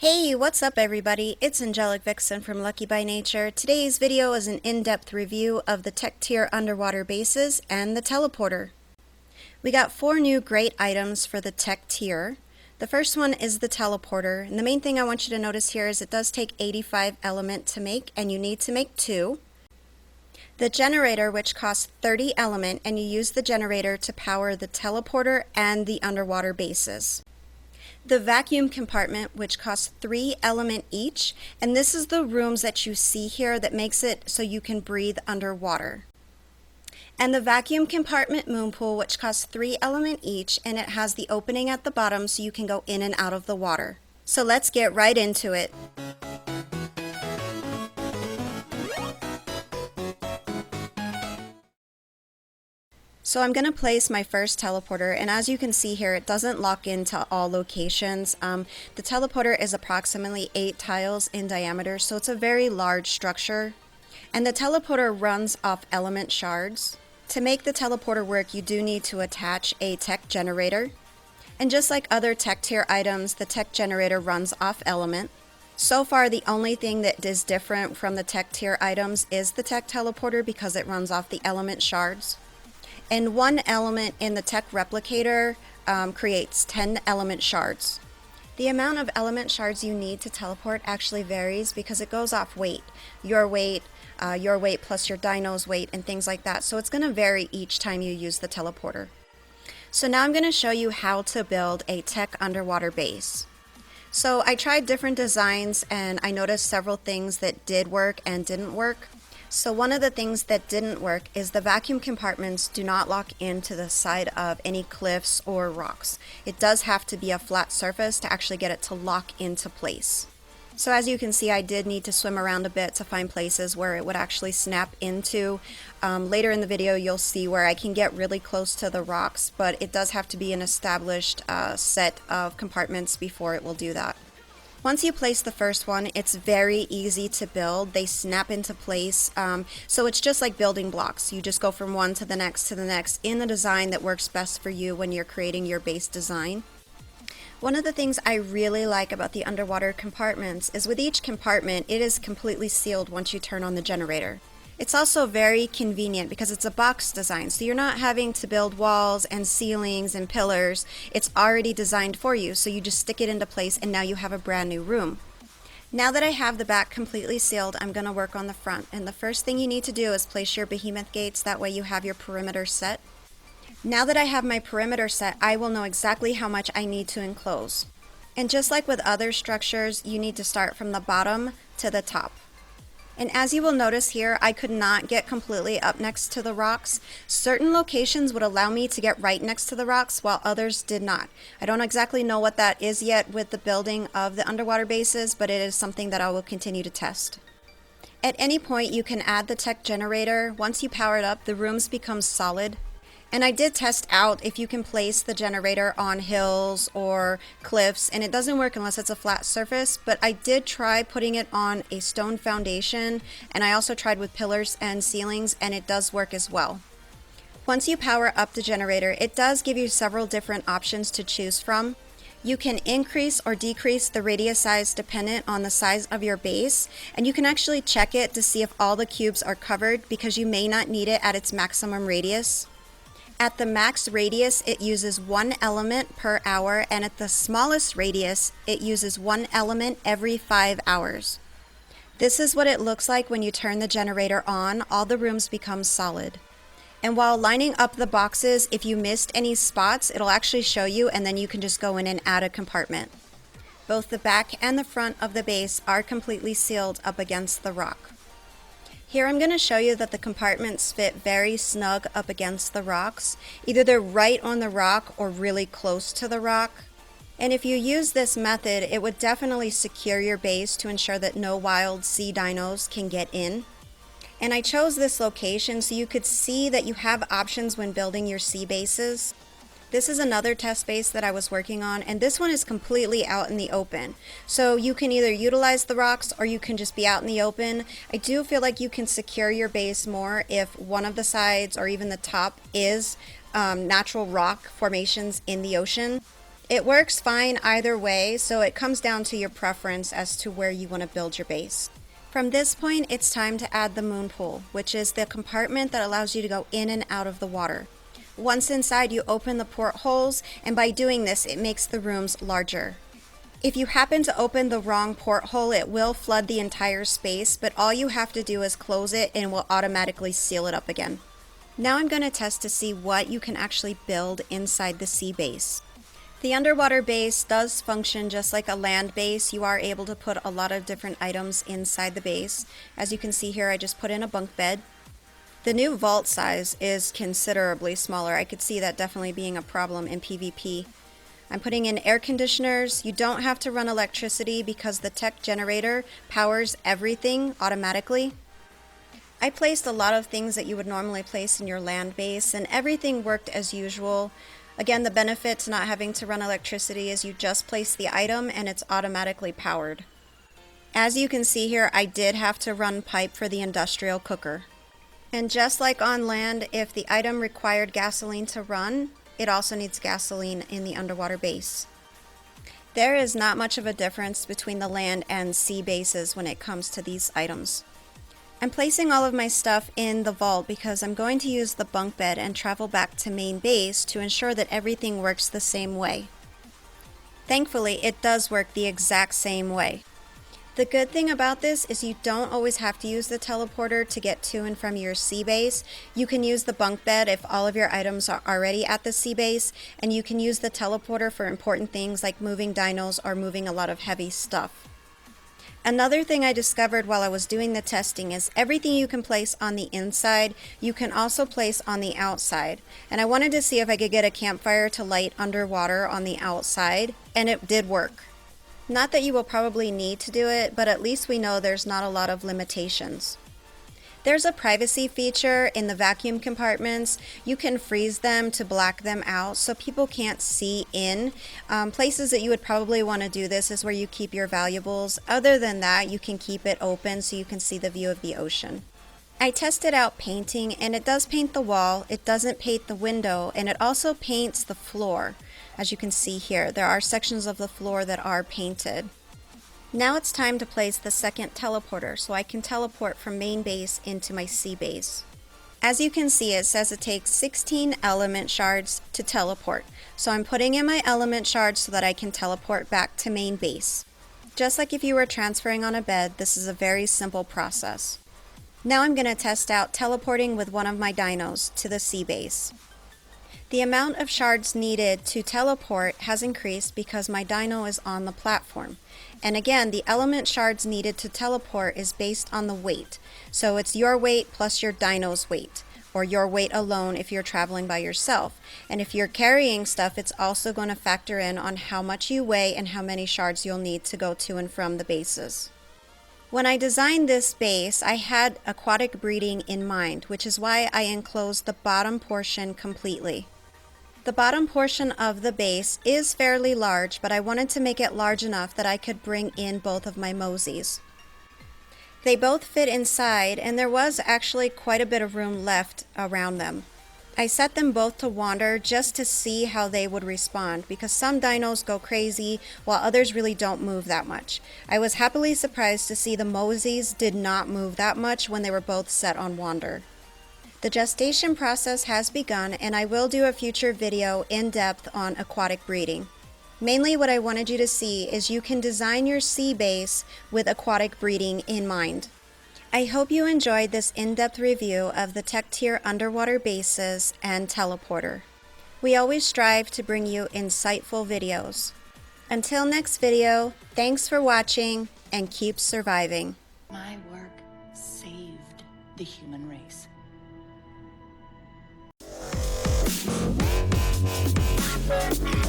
Hey, what's up everybody? It's Angelic Vixen from Lucky by Nature. Today's video is an in-depth review of the tech tier underwater bases and the teleporter. We got 4 new great items for the tech tier. The first one is the teleporter, and the main thing I want you to notice here is it does take 85 element to make, and you need to make 2. The generator, which costs 30 element, and you use the generator to power the teleporter and the underwater bases. The vacuum compartment, which costs 3 element each, and this is the rooms that you see here that makes it so you can breathe underwater. And the vacuum compartment moon pool, which costs 3 element each, and it has the opening at the bottom so you can go in and out of the water. So let's get right into it. So I'm going to place my first teleporter, and as you can see here, it doesn't lock into all locations. The teleporter is approximately 8 tiles in diameter, so it's a very large structure. And the teleporter runs off element shards. To make the teleporter work, you do need to attach a tech generator. And just like other tech tier items, the tech generator runs off element. So far, the only thing that is different from the tech tier items is the tech teleporter because it runs off the element shards. And 1 element in the tech replicator creates 10 element shards. The amount of element shards you need to teleport actually varies because it goes off weight. Your weight plus your dino's weight and things like that. So it's going to vary each time you use the teleporter. So now I'm going to show you how to build a tech underwater base. So I tried different designs and I noticed several things that did work and didn't work. So one of the things that didn't work is the vacuum compartments do not lock into the side of any cliffs or rocks. It does have to be a flat surface to actually get it to lock into place. So as you can see, I did need to swim around a bit to find places where it would actually snap into. Later in the video you'll see where I can get really close to the rocks, but it does have to be an established set of compartments before it will do that. Once you place the first one, it's very easy to build. They snap into place. So it's just like building blocks. You just go from one to the next in the design that works best for you when you're creating your base design. One of the things I really like about the underwater compartments is with each compartment, it is completely sealed once you turn on the generator. It's also very convenient because it's a box design, so you're not having to build walls and ceilings and pillars. It's already designed for you, so you just stick it into place and now you have a brand new room. Now that I have the back completely sealed, I'm going to work on the front, and the first thing you need to do is place your behemoth gates. That way you have your perimeter set. Now that I have my perimeter set, I will know exactly how much I need to enclose. And just like with other structures, you need to start from the bottom to the top. And as you will notice here, I could not get completely up next to the rocks. Certain locations would allow me to get right next to the rocks, while others did not. I don't exactly know what that is yet with the building of the underwater bases, but it is something that I will continue to test. At any point, you can add the tech generator. Once you power it up, the rooms become solid. And I did test out if you can place the generator on hills or cliffs, and it doesn't work unless it's a flat surface, but I did try putting it on a stone foundation, and I also tried with pillars and ceilings, and it does work as well. Once you power up the generator, it does give you several different options to choose from. You can increase or decrease the radius size dependent on the size of your base, and you can actually check it to see if all the cubes are covered because you may not need it at its maximum radius. At the max radius, it uses 1 element per hour, and at the smallest radius, it uses 1 element every 5 hours. This is what it looks like when you turn the generator on. All the rooms become solid. And while lining up the boxes, if you missed any spots, it'll actually show you, and then you can just go in and add a compartment. Both the back and the front of the base are completely sealed up against the rock. Here I'm going to show you that the compartments fit very snug up against the rocks. Either they're right on the rock or really close to the rock. And if you use this method, it would definitely secure your base to ensure that no wild sea dinos can get in. And I chose this location so you could see that you have options when building your sea bases. This is another test base that I was working on, and this one is completely out in the open. So you can either utilize the rocks or you can just be out in the open. I do feel like you can secure your base more if one of the sides or even the top is natural rock formations in the ocean. It works fine either way, so it comes down to your preference as to where you want to build your base. From this point, it's time to add the moon pool, which is the compartment that allows you to go in and out of the water. Once inside, you open the portholes, and by doing this, it makes the rooms larger. If you happen to open the wrong porthole, it will flood the entire space, but all you have to do is close it and it will automatically seal it up again. Now I'm going to test to see what you can actually build inside the sea base. The underwater base does function just like a land base. You are able to put a lot of different items inside the base. As you can see here, I just put in a bunk bed. The new vault size is considerably smaller. I could see that definitely being a problem in PvP. I'm putting in air conditioners. You don't have to run electricity because the tech generator powers everything automatically. I placed a lot of things that you would normally place in your land base, and everything worked as usual. Again, the benefit to not having to run electricity is you just place the item and it's automatically powered. As you can see here, I did have to run pipe for the industrial cooker. And just like on land, if the item required gasoline to run, it also needs gasoline in the underwater base. There is not much of a difference between the land and sea bases when it comes to these items. I'm placing all of my stuff in the vault because I'm going to use the bunk bed and travel back to main base to ensure that everything works the same way. Thankfully, it does work the exact same way. The good thing about this is you don't always have to use the teleporter to get to and from your sea base. You can use the bunk bed if all of your items are already at the sea base, and you can use the teleporter for important things like moving dinos or moving a lot of heavy stuff. Another thing I discovered while I was doing the testing is everything you can place on the inside, you can also place on the outside. And I wanted to see if I could get a campfire to light underwater on the outside, and it did work. Not that you will probably need to do it, but at least we know there's not a lot of limitations. There's a privacy feature in the vacuum compartments. You can freeze them to black them out so people can't see in. Places that you would probably want to do this is where you keep your valuables. Other than that, you can keep it open so you can see the view of the ocean. I tested out painting, and it does paint the wall, it doesn't paint the window, and it also paints the floor. As you can see here, there are sections of the floor that are painted. Now it's time to place the second teleporter so I can teleport from main base into my sea base. As you can see, it says it takes 16 element shards to teleport. So I'm putting in my element shards so that I can teleport back to main base. Just like if you were transferring on a bed, this is a very simple process. Now I'm going to test out teleporting with one of my dinos to the sea base. The amount of shards needed to teleport has increased because my dino is on the platform. And again, the element shards needed to teleport is based on the weight. So it's your weight plus your dino's weight, or your weight alone if you're traveling by yourself. And if you're carrying stuff, it's also going to factor in on how much you weigh and how many shards you'll need to go to and from the bases. When I designed this base, I had aquatic breeding in mind, which is why I enclosed the bottom portion completely. The bottom portion of the base is fairly large, but I wanted to make it large enough that I could bring in both of my mosies. They both fit inside, and there was actually quite a bit of room left around them. I set them both to wander just to see how they would respond, because some dinos go crazy while others really don't move that much. I was happily surprised to see the mosies did not move that much when they were both set on wander. The gestation process has begun, and I will do a future video in depth on aquatic breeding. Mainly what I wanted you to see is you can design your sea base with aquatic breeding in mind. I hope you enjoyed this in-depth review of the tech tier underwater bases and teleporter. We always strive to bring you insightful videos. Until next video, thanks for watching and keep surviving. My work saved the human race. We'll be right back.